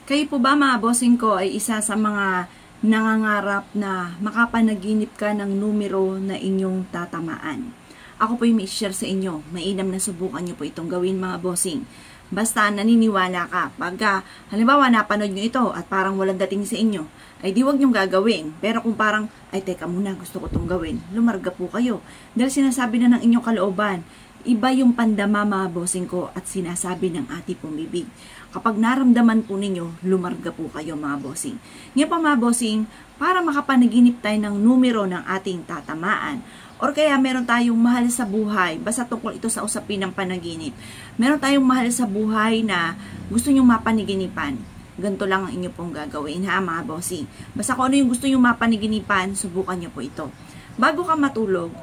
Kayo po ba mga bossing ko ay isa sa mga nangangarap na makapanaginip ka ng numero na inyong tatamaan? Ako po yung may share sa inyo. Mainam na subukan nyo po itong gawin mga bossing. Basta naniniwala ka. Pagka halimbawa napanood nyo ito at parang walang dating sa inyo, ay di wag nyong gagawin. Pero kung parang, ay teka muna, gusto ko itong gawin, lumarga po kayo. Dahil sinasabi na ng inyong kalooban, iba yung pandama mga bossing ko at sinasabi ng ating pumibig. Kapag naramdaman po ninyo, lumarga po kayo mga bossing. Ngayon pa mga bossing, para makapanaginip tayo ng numero ng ating tatamaan, or kaya meron tayong mahal sa buhay, basta tungkol ito sa usapin ng panaginip, meron tayong mahal sa buhay na gusto nyong mapanaginipan, ganito lang ang inyo pong gagawin ha mga bossing. Basta kung ano yung gusto nyong mapanaginipan, subukan nyo po ito. Bago ka matulog,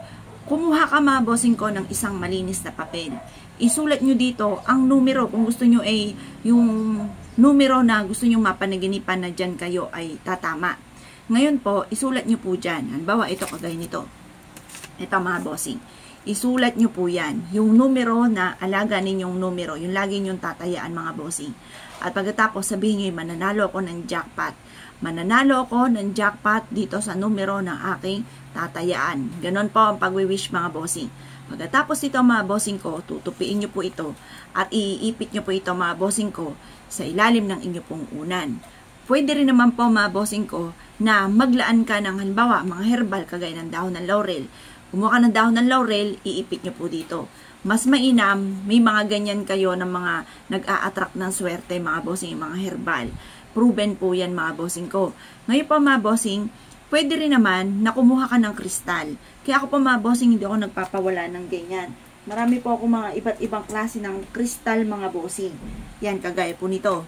kumuha ka mga bossing ko ng isang malinis na papel. Isulat nyo dito ang numero. Kung gusto nyo ay yung numero na gusto nyo mapanaginipan na dyan kayo ay tatama. Ngayon po, isulat nyo po dyan. Halimbawa, ito kagaya nito. Ito mga bossing. Isulat nyo po yan. Yung numero na alaga ninyong numero. Yung lagi nyong tatayaan mga bossing. At pagkatapos sabihin nyo, mananalo ako ng jackpot. Mananalo ako ng jackpot dito sa numero ng aking tatayaan. Ganon po ang pag-wish mga bossing. Pagkatapos ito mga bossing ko, tutupiin nyo po ito at iipit nyo po ito mga bossing ko sa ilalim ng inyo pong unan. Pwede rin naman po mga bossing ko na maglaan ka ng halimbawa mga herbal kagaya ng dahon ng laurel. Kumuha ka ng dahon ng laurel, iipit nyo po dito. Mas mainam, may mga ganyan kayo ng mga nag-a-attract ng swerte mga bossing, mga herbal. Proven po yan mga bossing ko. Ngayon po mga bossing, pwede rin naman na kumuha ka ng kristal. Kaya ako po mga bossing, hindi ako nagpapawala ng ganyan. Marami po ako mga iba't ibang klase ng kristal mga bossing. Yan, kagaya po nito.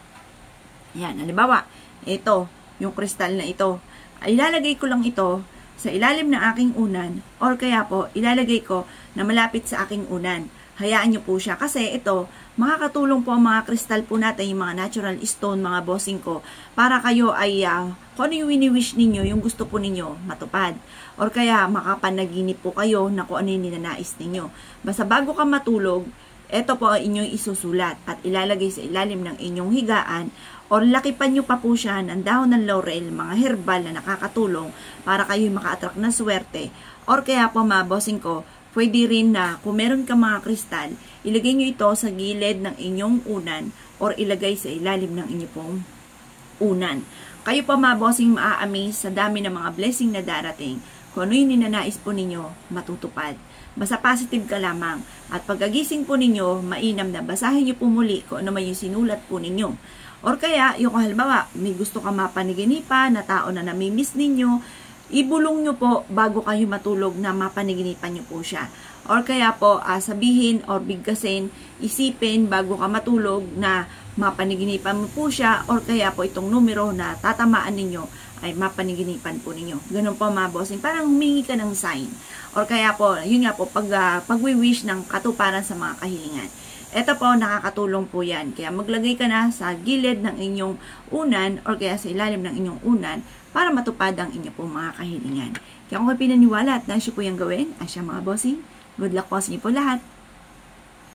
Yan, halimbawa, ito, yung kristal na ito. Ay, ilalagay ko lang ito sa ilalim ng aking unan or kaya po, ilalagay ko na malapit sa aking unan. Hayaan nyo po siya kasi ito, makakatulong po ang mga kristal po natin, yung mga natural stone, mga bossing ko, para kayo ay kung ano yung wini-wish ninyo, yung gusto po ninyo matupad. Or kaya makapanaginip po kayo na kung ano yung ninanais ninyo. Basta bago ka matulog, ito po ang inyong isusulat at ilalagay sa ilalim ng inyong higaan or lakipan nyo pa po siya ng dahon ng laurel, mga herbal na nakakatulong para kayo maka-attract na swerte. Or kaya po mga bossing ko, pwede rin na kung meron ka mga kristal, ilagay nyo ito sa gilid ng inyong unan or ilagay sa ilalim ng inyong pong unan. Kayo pa mga bossing maa-amaze sa dami ng mga blessing na darating. Kung ano yung ninanais po ninyo, matutupad. Basta positive ka lamang. At pagkagising po ninyo, mainam na basahin nyo po muli kung ano may yung sinulat po ninyo. Or kaya, yung halimbawa, may gusto ka mapanaginipan na tao na namimiss ninyo, ibulong nyo po bago kayo matulog na mapanaginipan nyo po siya. Or kaya po, sabihin or bigkasin, isipin bago ka matulog na mapanaginipan mo po siya. Or kaya po itong numero na tatamaan ninyo ay mapanaginipan po ninyo. Ganun po mga bossing. Parang humingi ka ng sign. Or kaya po, yun nga po, pag-wish ng katuparan sa mga kahilingan. Ito po, nakakatulong po yan. Kaya maglagay ka na sa gilid ng inyong unan or kaya sa ilalim ng inyong unan para matupad ang inyong po mga kahilingan. Kaya kung kayo pinaniwala at nais po yung gawin, asya mga bossing, good luck po sa inyo po lahat.